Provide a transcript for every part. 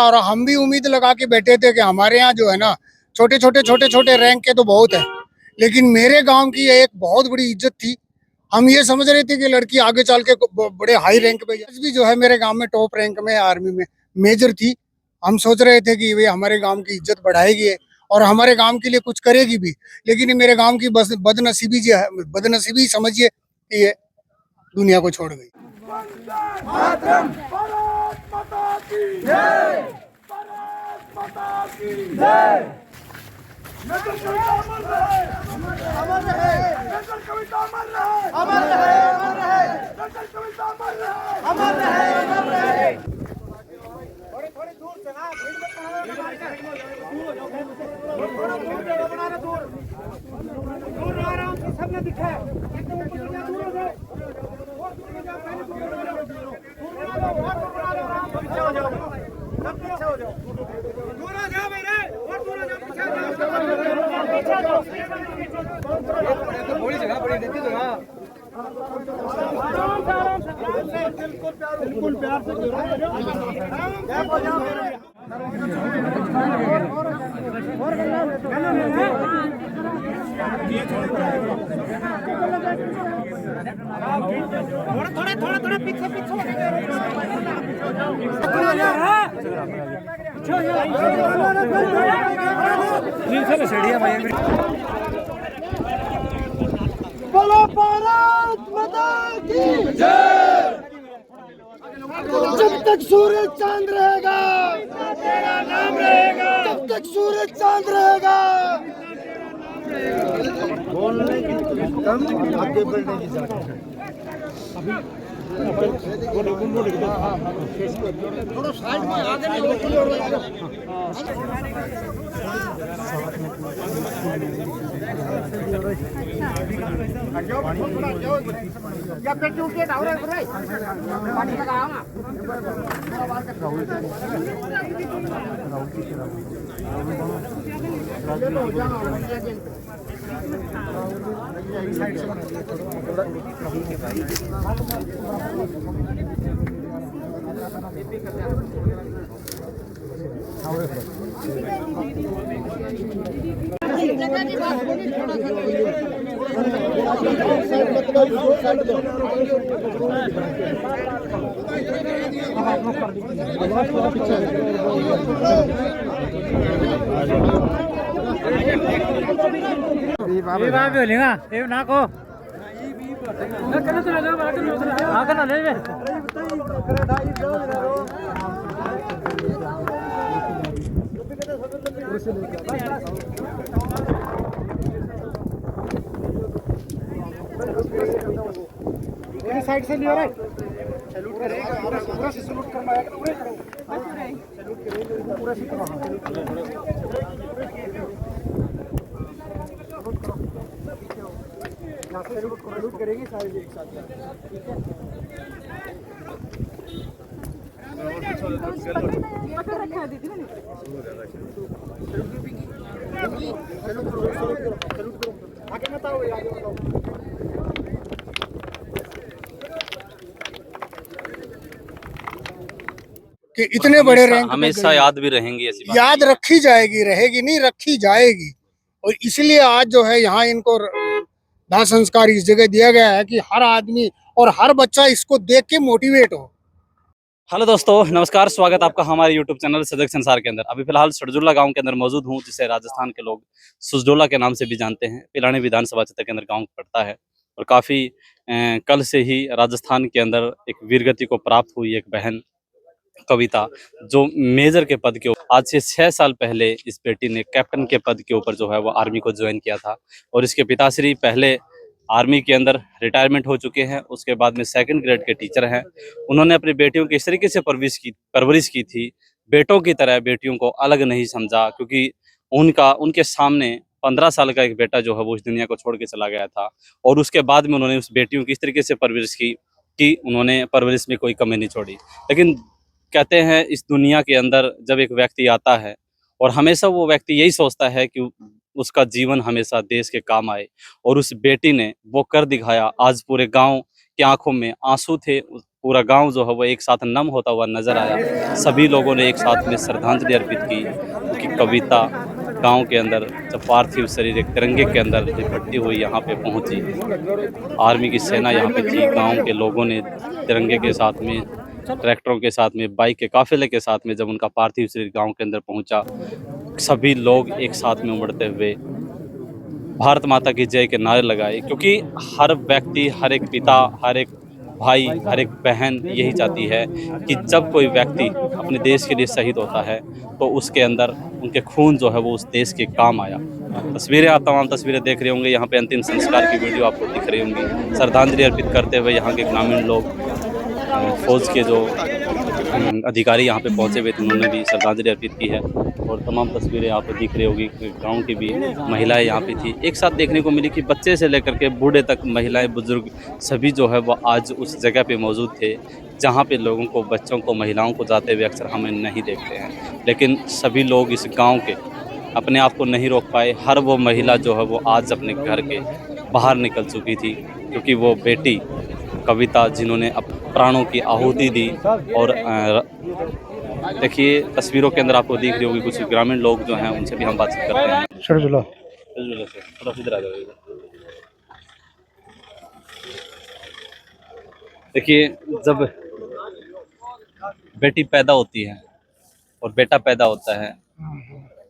और हम भी उम्मीद लगा के बैठे थे कि हमारे यहाँ जो है ना छोटे छोटे रैंक के तो बहुत है, लेकिन मेरे गांव की एक बहुत बड़ी इज्जत थी। हम ये समझ रहे थे कि लड़की आगे चल के बड़े हाई रैंक पे भी जो है मेरे गांव में टॉप रैंक में आर्मी में मेजर थी। हम सोच रहे थे कि वे हमारे गांव की इज्जत बढ़ाएगी और हमारे गांव के लिए कुछ करेगी भी, लेकिन ये मेरे गांव की बस बदनसीबी जो है, बदनसीबी समझिए कि ये दुनिया को छोड़ गई। मातरम। भारत माता की जय। भारत माता की जय। नगर कविता अमर रहे, अमर रहे। नगर कविता अमर रहे, अमर रहे, अमर रहे। नगर कविता अमर रहे, अमर रहे, अमर रहे। थोड़ी थोड़ी दूर से ना, भीड़ मत थोड़ा दूर जगह बना रहे, दूर आराम से सबने दिखे। एकदम ऊपर से दूर हो जाए, और दूर हो जाओ, पहले दूर हो जाओ, दूर बना लो, और दूर बना लो, आराम से पीछे हो जाओ, सब पीछे हो जाओ, दूर हो जाओ मेरे, और दूर हो जाओ, पीछे हो जाओ, पीछे हो जाओ, थोड़ी जगह पड़ी देती जगह, आराम से बिल्कुल प्यार से थोड़ा पीछे बोलो भारत माता की जय। जब तक सूरज चांद रहेगा तेरा नाम रहेगा, जब तक सूरज चांद रहेगा। बोलने की कम, आगे बढ़ने की ज्यादा। थोड़ा साइड में आगे या पेट उठ के डाउन है पानी लगाओ ना। साइड से लियो रे, सैल्यूट करेगा, पूरा से सैल्यूट करवाएगा, पूरे सैल्यूट करेगा, पूरा से करवा सैल्यूट करेगी सारे एक साथ, ठीक है। आगे बताओ, आगे बताओ। कि इतने बड़े रैंक हमेशा याद भी रहेंगी, ऐसी बात याद रखी जाएगी, रहेगी नहीं, रखी जाएगी। और इसलिए आज जो है यहाँ इनको दाह संस्कार इस जगह दिया गया है कि हर आदमी और हर बच्चा इसको देख के मोटिवेट हो। हेलो दोस्तों, नमस्कार, स्वागत आपका हमारे यूट्यूब चैनल सजग संसार के अंदर। अभी फिलहाल सड़जुल्ला गांव के अंदर मौजूद हूं, जिसे राजस्थान के लोग सुजडोला के नाम से भी जानते हैं। पिलानी विधानसभा क्षेत्र के अंदर गांव पड़ता है और काफ़ी कल से ही राजस्थान के अंदर एक वीरगति को प्राप्त हुई एक बहन कविता, जो मेजर के पद के ऊपर आज से 6 साल पहले इस बेटी ने कैप्टन के पद के ऊपर जो है वो आर्मी को ज्वाइन किया था। और इसके पिताश्री पहले आर्मी के अंदर रिटायरमेंट हो चुके हैं, उसके बाद में 2nd ग्रेड के टीचर हैं। उन्होंने अपनी बेटियों की इस तरीके से परवरिश की थी, बेटों की तरह बेटियों को अलग नहीं समझा, क्योंकि उनके सामने 15 साल का एक बेटा जो है वो इस दुनिया को छोड़ के चला गया था। और उसके बाद में उन्होंने उस बेटियों की इस तरीके से परवरिश की कि उन्होंने परवरिश में कोई कमी नहीं छोड़ी। लेकिन कहते हैं इस दुनिया के अंदर जब एक व्यक्ति आता है और हमेशा वो व्यक्ति यही सोचता है कि उसका जीवन हमेशा देश के काम आए, और उस बेटी ने वो कर दिखाया। आज पूरे गांव की आंखों में आंसू थे, पूरा गांव जो है वो एक साथ नम होता हुआ नजर आया। सभी लोगों ने एक साथ में श्रद्धांजलि अर्पित की, उनकी कविता गांव के अंदर जब पार्थिव शरीर एक तिरंगे के अंदर लिपटती हुई यहाँ पे पहुंची, आर्मी की सेना यहाँ पे थी, गांव के लोगों ने तिरंगे के साथ में, ट्रैक्टरों के साथ में, बाइक के काफिले के साथ में जब उनका पार्थिव शरीर गांव के अंदर पहुंचा, सभी लोग एक साथ में उमड़ते हुए भारत माता की जय के नारे लगाए। क्योंकि हर व्यक्ति, हर एक पिता, हर एक भाई, हर एक बहन यही चाहती है कि जब कोई व्यक्ति अपने देश के लिए शहीद होता है तो उसके अंदर उनके खून जो है वो उस देश के काम आया। तस्वीरें, आप तमाम तस्वीरें देख रहे होंगे, यहाँ पे अंतिम संस्कार की वीडियो आपको दिख रही होंगी। श्रद्धांजलि अर्पित करते हुए यहाँ के ग्रामीण लोग, फौज के जो अधिकारी यहाँ पे पहुँचे हुए थे, उन्होंने भी श्रद्धांजलि अर्पित की है। और तमाम तस्वीरें आपको दिख रही होगी, गांव की भी महिलाएं यहाँ पे थी। एक साथ देखने को मिली कि बच्चे से लेकर के बूढ़े तक, महिलाएं, बुजुर्ग सभी जो है वो आज उस जगह पे मौजूद थे जहाँ पे लोगों को, बच्चों को, महिलाओं को जाते हुए अक्सर हमें नहीं देखते हैं। लेकिन सभी लोग इस गाँव के अपने आप को नहीं रोक पाए। हर वो महिला जो है वो आज अपने घर के बाहर निकल चुकी थी, क्योंकि वो बेटी कविता जिन्होंने प्राणों की आहुति दी। और देखिए तस्वीरों के अंदर आपको दिख रही होगी, कुछ ग्रामीण लोग जो हैं उनसे भी हम बातचीत करते हैं। सरजुला से थोड़ा इधर आ जाओ। देखिए, जब बेटी पैदा होती है और बेटा पैदा होता है,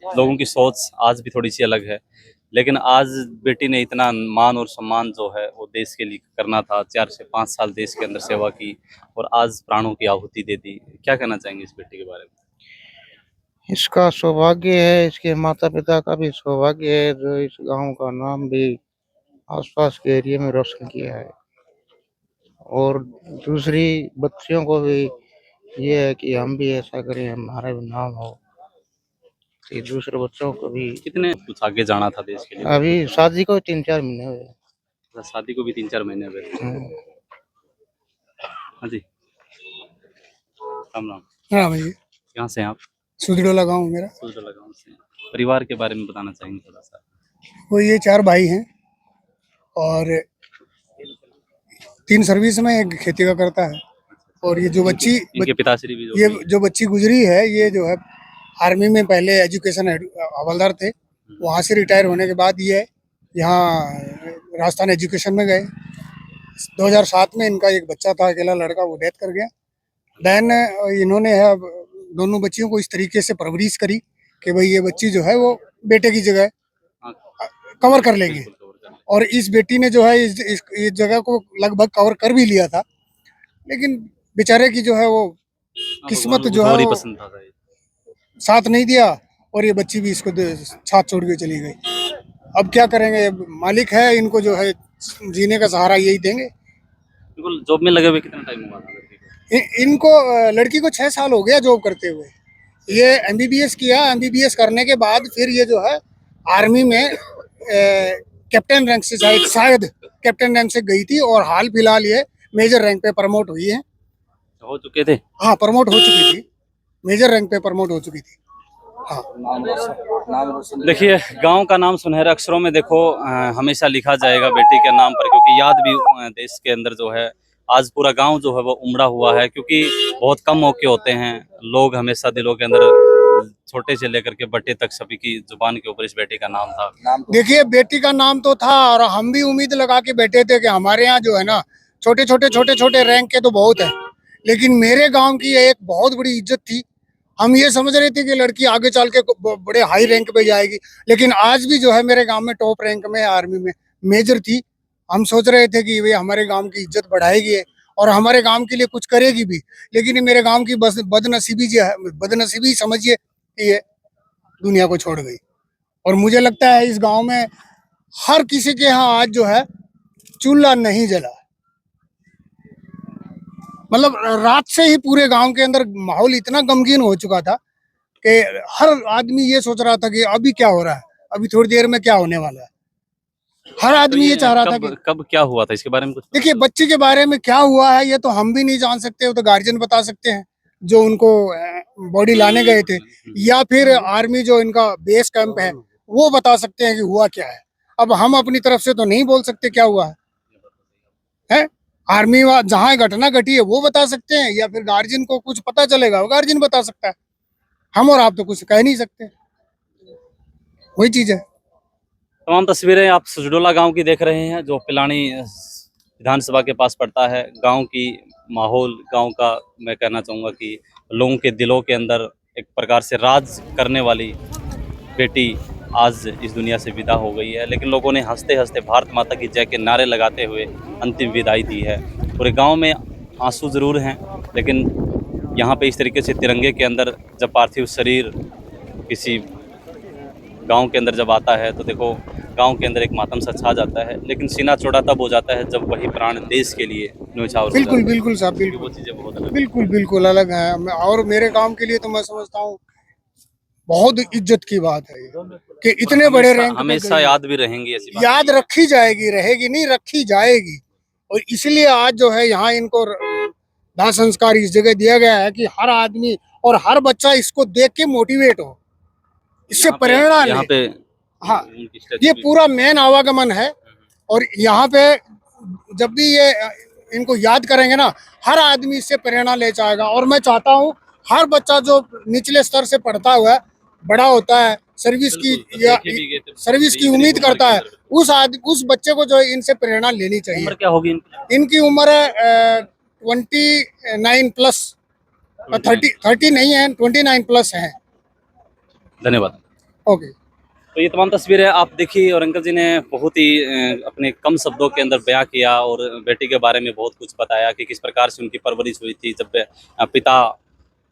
लोगों की सोच आज भी थोड़ी सी अलग है। लेकिन आज बेटी ने इतना मान और सम्मान जो है वो देश के लिए करना था, 4 से 5 साल देश के अंदर सेवा की और आज प्राणों की आहुति दे दी। क्या कहना चाहेंगे इस बेटी के बारे में? इसका सौभाग्य है, इसके माता पिता का भी सौभाग्य है, जो इस गांव का नाम भी आसपास के एरिया में रोशन किया है। और दूसरी बच्चियों को भी ये है कि हम भी ऐसा करें, हमारा भी नाम हो, कि दूसरे बच्चों को भी। कितने कुछ आगे जाना था देश के लिए? अभी शादी को 3-4 महीने हुए। शादी को भी 3-4 महीने हुए। हाँ जी, राम राम। हाँ भाई, कहाँ से हैं आप? सुधड़ोला गाँव मेरा। सुरजोला गाँव से। परिवार के बारे में बताना चाहेंगे थोड़ा सा? वो ये 4 भाई हैं और 3 सर्विस में, एक खेती का करता है। और ये जो बच्ची, इनके पिताश्री भी ये जो बच्ची गुजरी है, ये जो है आर्मी में पहले एजुकेशन हवलदार थे, वहाँ से रिटायर होने के बाद ये यहाँ राजस्थान एजुकेशन में गए। 2007 में इनका एक बच्चा था, अकेला लड़का, वो डेथ कर गया। देन इन्होंने दोनों बच्चियों को इस तरीके से परवरिश करी कि भाई ये बच्ची जो है वो बेटे की जगह कवर कर लेंगे। और इस बेटी ने जो है इस जगह को लगभग कवर कर भी लिया था, लेकिन बेचारे की जो है वो किस्मत जो है वो साथ नहीं दिया और ये बच्ची भी इसको साथ छोड़ के चली गई। अब क्या करेंगे, मालिक है, इनको जो है जीने का सहारा यही देंगे। जॉब में लगे हुए कितना टाइम हुआ था लड़की को? इनको लड़की को 6 साल हो गया जॉब करते हुए। ये MBBS किया, MBBS करने के बाद फिर ये जो है आर्मी में कैप्टन रैंक से, शायद कैप्टन रैंक से गई थी और हाल फिलहाल ये मेजर रैंक पे प्रमोट हुई है। हो चुके थे? हाँ, प्रमोट हो चुकी थी, मेजर रैंक पे प्रमोट हो चुकी थी। हाँ। देखिए, गांव का नाम सुनहरे अक्षरों में देखो हमेशा लिखा जाएगा बेटी के नाम पर, क्योंकि याद भी देश के अंदर जो है आज पूरा गांव जो है वो उमड़ा हुआ है। क्योंकि बहुत कम मौके होते हैं, लोग हमेशा दिलों के अंदर छोटे से लेकर के बड़े तक सभी की जुबान के ऊपर इस बेटी का नाम था। देखिए, बेटी का नाम तो था और हम भी उम्मीद लगा के बैठे थे कि हमारे यहाँ जो है ना छोटे छोटे रैंक के तो बहुत है, लेकिन मेरे गांव की एक बहुत बड़ी इज्जत थी। हम ये समझ रहे थे कि लड़की आगे चल के बड़े हाई रैंक पे जाएगी, लेकिन आज भी जो है मेरे गांव में टॉप रैंक में आर्मी में मेजर थी। हम सोच रहे थे कि वे हमारे गांव की इज्जत बढ़ाएगी और हमारे गांव के लिए कुछ करेगी भी, लेकिन मेरे गांव की बदनसीबी समझिए कि ये दुनिया को छोड़ गई। और मुझे लगता है इस गांव में हर किसी के यहाँ आज जो है चूल्हा नहीं जला, मतलब रात से ही पूरे गांव के अंदर माहौल इतना गमगीन हो चुका था कि हर आदमी ये सोच रहा था कि अभी क्या हो रहा है, अभी थोड़ी देर में क्या होने वाला है। हर आदमी ये चाह रहा था कि कब क्या हुआ था, इसके बारे में कुछ? देखिए, बच्चे के बारे में क्या हुआ है ये तो हम भी नहीं जान सकते, वो तो गार्जियन बता सकते हैं जो उनको बॉडी लाने गए थे, या फिर आर्मी जो इनका बेस कैंप है वो बता सकते हैं कि हुआ क्या है। अब हम अपनी तरफ से तो नहीं बोल सकते क्या हुआ है? आर्मी जहाँ घटना घटी है वो बता सकते हैं, या फिर गार्जियन को कुछ पता चलेगा वो गार्जियन बता सकता है। हम और आप तो कुछ कह नहीं सकते, वही चीज है। तमाम तस्वीरें आप सुजडोला गांव की देख रहे हैं, जो पिलानी विधानसभा के पास पड़ता है। गांव की माहौल, गांव का मैं कहना चाहूँगा कि लोगों के दिलों के अंदर एक प्रकार से राज करने वाली बेटी आज इस दुनिया से विदा हो गई है। लेकिन लोगों ने हंसते हंसते भारत माता की जय के नारे लगाते हुए अंतिम विदाई दी है। पूरे गांव में आंसू ज़रूर हैं, लेकिन यहाँ पे इस तरीके से तिरंगे के अंदर जब पार्थिव शरीर किसी गांव के अंदर जब आता है तो देखो गांव के अंदर एक मातम सा छा जाता है। लेकिन सीना चौड़ा तब हो जाता है जब वही प्राण देश के लिए न्यौछावर हो जाता बिल्कुल है। बिल्कुल साहब, क्योंकि बिल्कुल वो चीज़ें बहुत अलग हैं। बिल्कुल बिल्कुल अलग है। और मेरे काम के लिए तो मैं समझता हूँ बहुत इज्जत की बात है ये, कि इतने बड़े हमेशा- रैंक पे हमेशा गई। याद भी रहेंगी ऐसी बात याद रखी जाएगी, रहेगी नहीं, रखी जाएगी। और इसलिए आज जो है यहाँ इनको दाह संस्कार इस जगह दिया गया है कि हर आदमी और हर बच्चा इसको देख के मोटिवेट हो, इससे यहाँ पे- प्रेरणा ले। यहाँ पे हाँ, उनकी statue ये भी- पूरा मेन आवागमन है। और यहाँ पे जब भी ये इनको याद करेंगे ना, हर आदमी इससे प्रेरणा ले जाएगा। और मैं चाहता हूँ हर बच्चा जो निचले स्तर से पढ़ता हुआ है, बड़ा होता है, सर्विस की बिल्कुल, या देखे भी गए थे। सर्विस की इतनी उम्मीद उम्र करता के है, अंदर। उस बच्चे को जो है इनसे प्रेरणा लेनी चाहिए। उम्र क्या होगी इनकी? इनकी उम्र है 29 प्लस, 30 नहीं है, 29 प्लस है। धन्यवाद। ओके। तो ये तमाम तस्वीरें आप देखिए, और अंकल जी ने बहुत ही अपने कम शब्दों के अंदर बयां किया और बेटी के बारे में बहुत कुछ बताया कि किस प्रकार से उनकी परवरिश हुई थी। जब पिता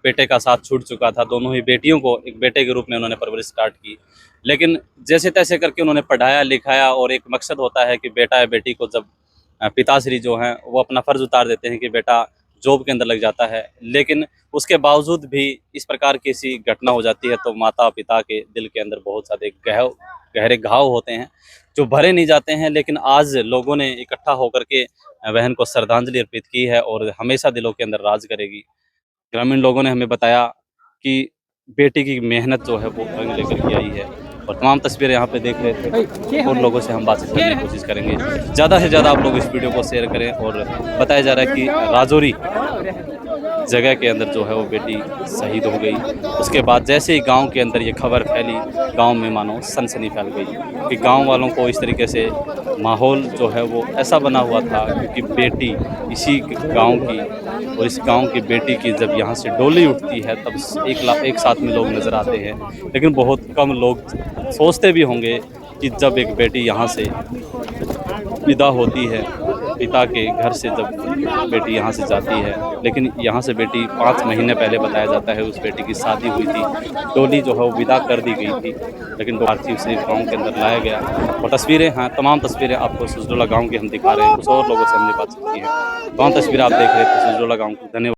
बेटे का साथ छूट चुका था, दोनों ही बेटियों को एक बेटे के रूप में उन्होंने परवरिश स्टार्ट की। लेकिन जैसे तैसे करके उन्होंने पढ़ाया लिखाया, और एक मकसद होता है कि बेटा या बेटी को जब पिताश्री जो हैं वो अपना फ़र्ज़ उतार देते हैं कि बेटा जॉब के अंदर लग जाता है। लेकिन उसके बावजूद भी इस प्रकार की सी घटना हो जाती है तो माता पिता के दिल के अंदर बहुत ज़्यादा गहरे घाव होते हैं जो भरे नहीं जाते हैं। लेकिन आज लोगों ने इकट्ठा होकर के बहन को श्रद्धांजलि अर्पित की है और हमेशा दिलों के अंदर राज करेगी। ग्रामीण लोगों ने हमें बताया कि बेटी की मेहनत जो है वो रंग लेकर के आई है। और तमाम तस्वीरें यहाँ पे देख रहे थे, और लोगों से हम बातचीत करने की कोशिश करेंगे। ज़्यादा से ज़्यादा आप लोग इस वीडियो को शेयर करें। और बताया जा रहा है कि राजौरी जगह के अंदर जो है वो बेटी शहीद हो गई। उसके बाद जैसे ही गांव के अंदर ये खबर फैली, गांव में मानो सनसनी फैल गई कि गांव वालों को इस तरीके से माहौल जो है वो ऐसा बना हुआ था, क्योंकि बेटी इसी गांव की, और इस गांव की बेटी की जब यहाँ से डोली उठती है तब एक साथ में लोग नज़र आते हैं। लेकिन बहुत कम लोग सोचते भी होंगे कि जब एक बेटी यहाँ से विदा होती है, पिता के घर से जब बेटी यहाँ से जाती है। लेकिन यहाँ से बेटी 5 महीने पहले बताया जाता है उस बेटी की शादी हुई थी, डोली जो है वो विदा कर दी गई थी, लेकिन पार्थिव शरीर गाँव के अंदर लाया गया। और तस्वीरें, हाँ तमाम तस्वीरें आपको सुजडोला गाँव की हम दिखा रहे हैं। कुछ और लोगों से हमने बातचीत की है, तमाम तस्वीरें आप देख रहे थे सुजडोला गाँव की। धन्यवाद।